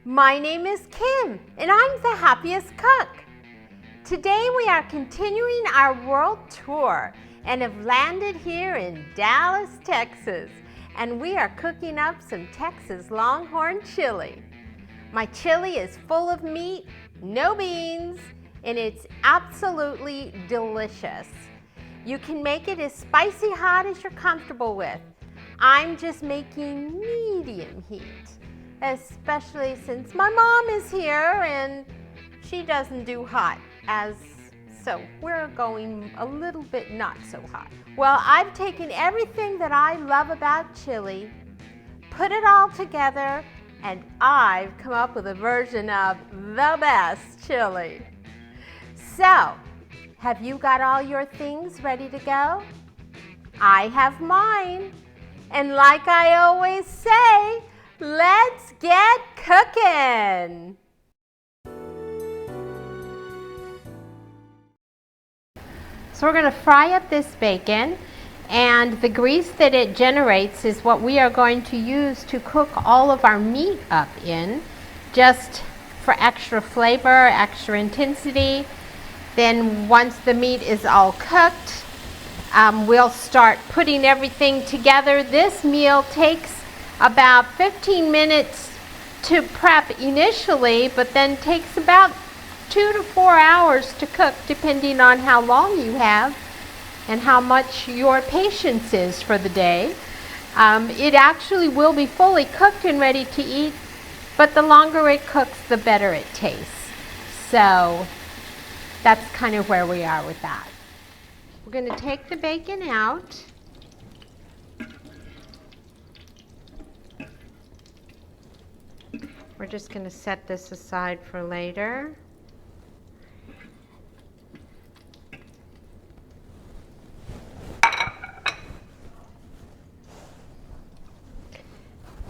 My name is Kim, and I'm the happiest cook. Today we are continuing our world tour and have landed here in Dallas, Texas, and we are cooking up some Texas Longhorn Chili. My chili is full of meat, no beans, and it's absolutely delicious. You can make it as spicy hot as you're comfortable with. I'm just making medium heat, especially since my mom is here and she doesn't do hot, so we're going a little bit not so hot. Well, I've taken everything that I love about chili, put it all together, and I've come up with a version of the best chili. So, have you got all your things ready to go? I have mine. And like I always say, let's get cooking. So we're going to fry up this bacon, and the grease that it generates is what we are going to use to cook all of our meat up in, just for extra flavor, extra intensity. Then once the meat is all cooked, we'll start putting everything together. This meal takes about 15 minutes to prep initially, but then takes about 2 to 4 hours to cook, depending on how long you have and how much your patience is for the day. It actually will be fully cooked and ready to eat, but the longer it cooks, the better it tastes. So that's kind of where we are with that. We're going to take the bacon out. We're just going to set this aside for later.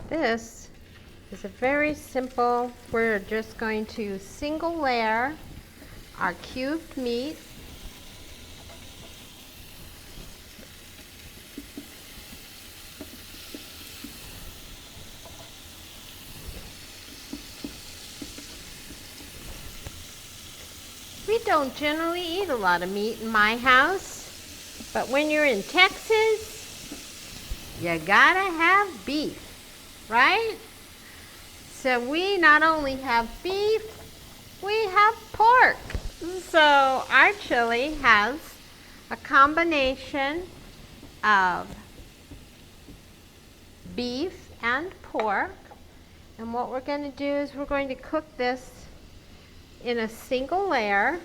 This is a very simple, we're just going to single layer our cubed meat. We don't generally eat a lot of meat in my house, but when you're in Texas, you gotta have beef, right? So we not only have beef, we have pork. So our chili has a combination of beef and pork, and what we're going to do is we're going to cook this in a single layer,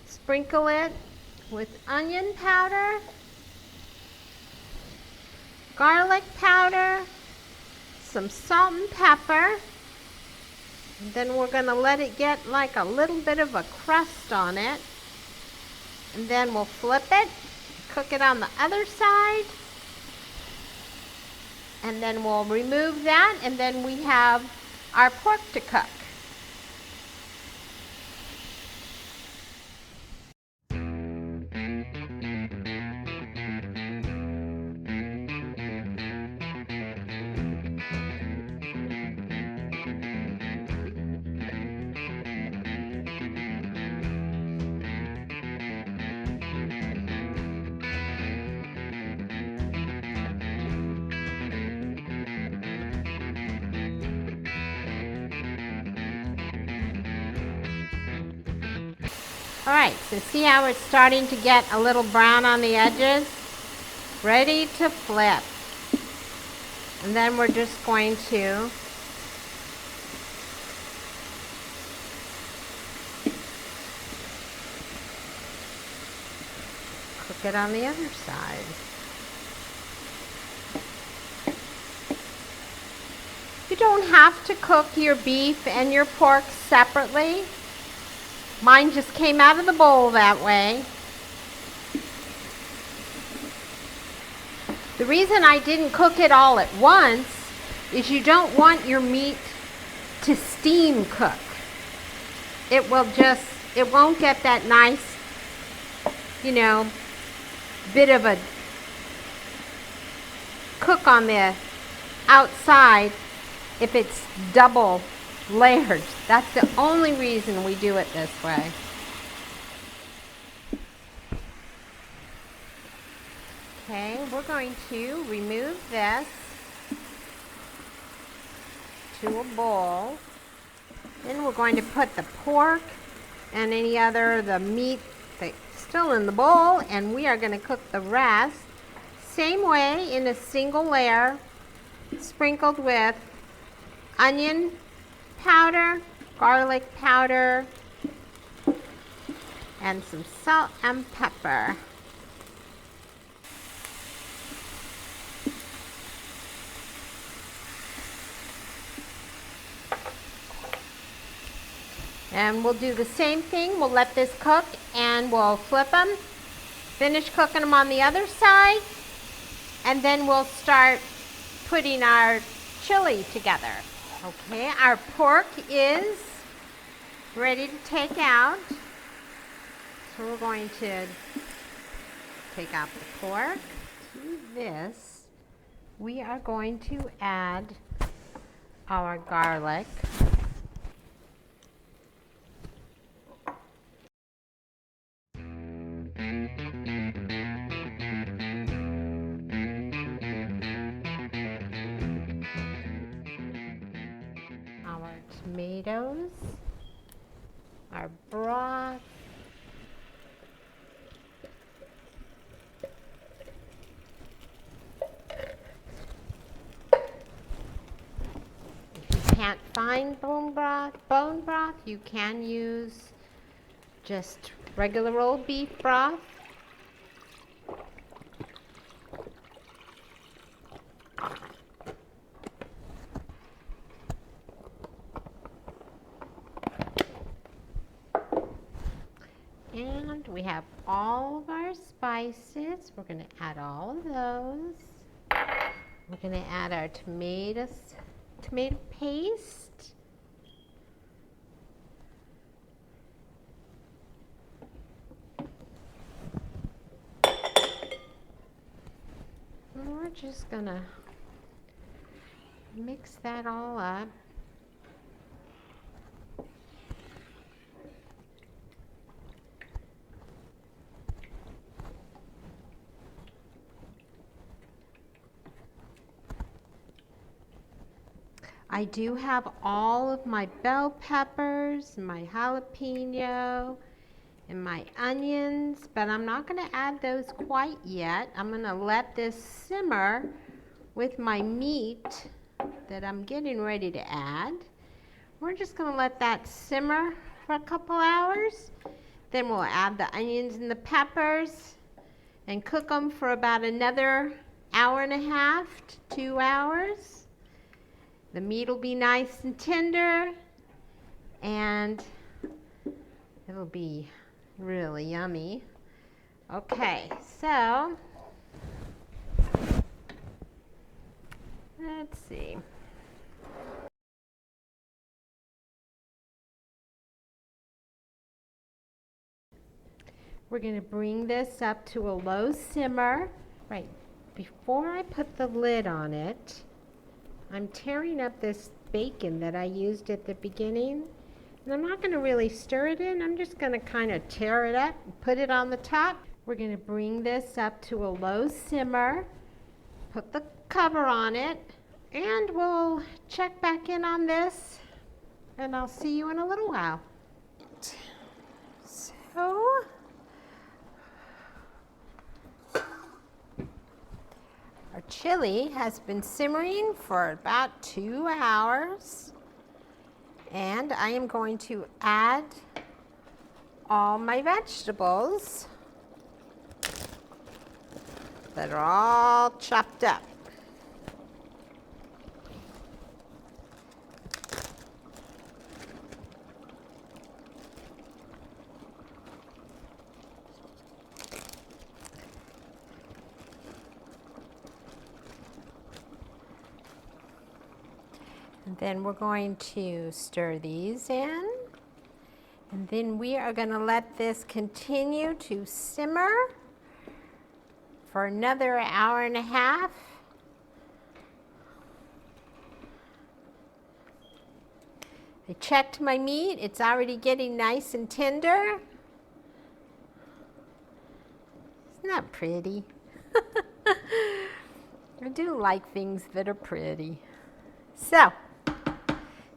sprinkle it with onion powder, garlic powder, some salt and pepper, and then we're going to let it get like a little bit of a crust on it, and then we'll flip it, cook it on the other side, and then we'll remove that, and then we have our pork to cook. All right, so see how it's starting to get a little brown on the edges? Ready to flip. And then we're just going to cook it on the other side. You don't have to cook your beef and your pork separately. Mine just came out of the bowl that way. The reason I didn't cook it all at once is you don't want your meat to steam cook. It won't get that nice, bit of a cook on the outside if it's double layered. That's the only reason we do it this way. Okay, we're going to remove this to a bowl. Then we're going to put the pork and any other, the meat that's still in the bowl, and we are going to cook the rest same way in a single layer, sprinkled with onion powder, garlic powder, and some salt and pepper. And we'll do the same thing. We'll let this cook and we'll flip them, finish cooking them on the other side, and then we'll start putting our chili together. Okay, our pork is ready to take out. So we're going to take out the pork. To this, we are going to add our garlic. Our tomatoes, our broth, if you can't find bone broth, you can use just regular old beef broth. And we have all of our spices. We're going to add all of those. We're going to add our tomato paste. And we're just going to mix that all up. I do have all of my bell peppers, my jalapeno, and my onions, but I'm not going to add those quite yet. I'm going to let this simmer with my meat that I'm getting ready to add. We're just going to let that simmer for a couple hours. Then we'll add the onions and the peppers and cook them for about another hour and a half to 2 hours. The meat will be nice and tender, and it'll be really yummy. Okay, so let's see. We're going to bring this up to a low simmer. Right, before I put the lid on it, I'm tearing up this bacon that I used at the beginning. And I'm not going to really stir it in. I'm just going to kind of tear it up and put it on the top. We're going to bring this up to a low simmer, put the cover on it, and we'll check back in on this, and I'll see you in a little while. So, our chili has been simmering for about 2 hours, and I am going to add all my vegetables that are all chopped up. And then we're going to stir these in. And then we are going to let this continue to simmer for another hour and a half. I checked my meat. It's already getting nice and tender. Isn't that pretty? I do like things that are pretty. So,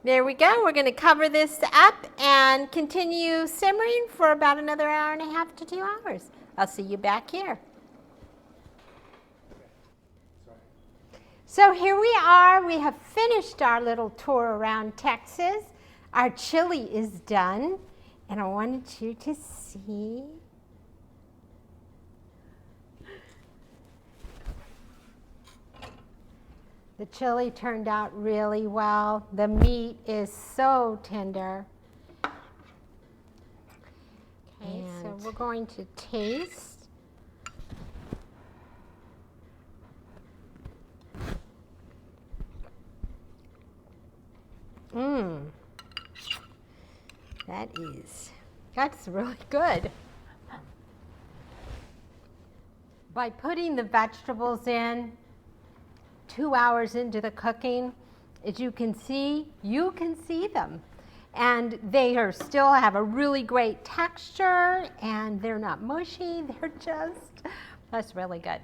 there we go. We're going to cover this up and continue simmering for about another hour and a half to 2 hours. I'll see you back here. So here we are. We have finished our little tour around Texas. Our chili is done, and I wanted you to see. The chili turned out really well. The meat is so tender. Okay, so we're going to taste. That's really good. By putting the vegetables in 2 hours into the cooking, as you can see them. And they are still have a really great texture, and they're not mushy, that's really good.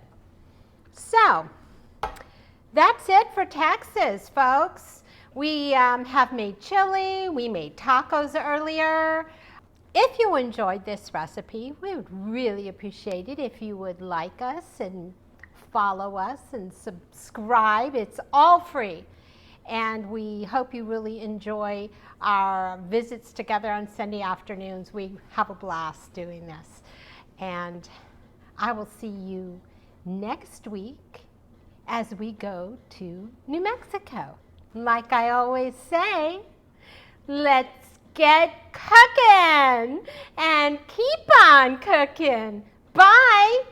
So, that's it for Texas, folks. We have made chili, we made tacos earlier. If you enjoyed this recipe, we would really appreciate it if you would like us and follow us and subscribe. It's all free. And we hope you really enjoy our visits together on Sunday afternoons. We have a blast doing this. And I will see you next week as we go to New Mexico. Like I always say, let's get cooking and keep on cooking. Bye.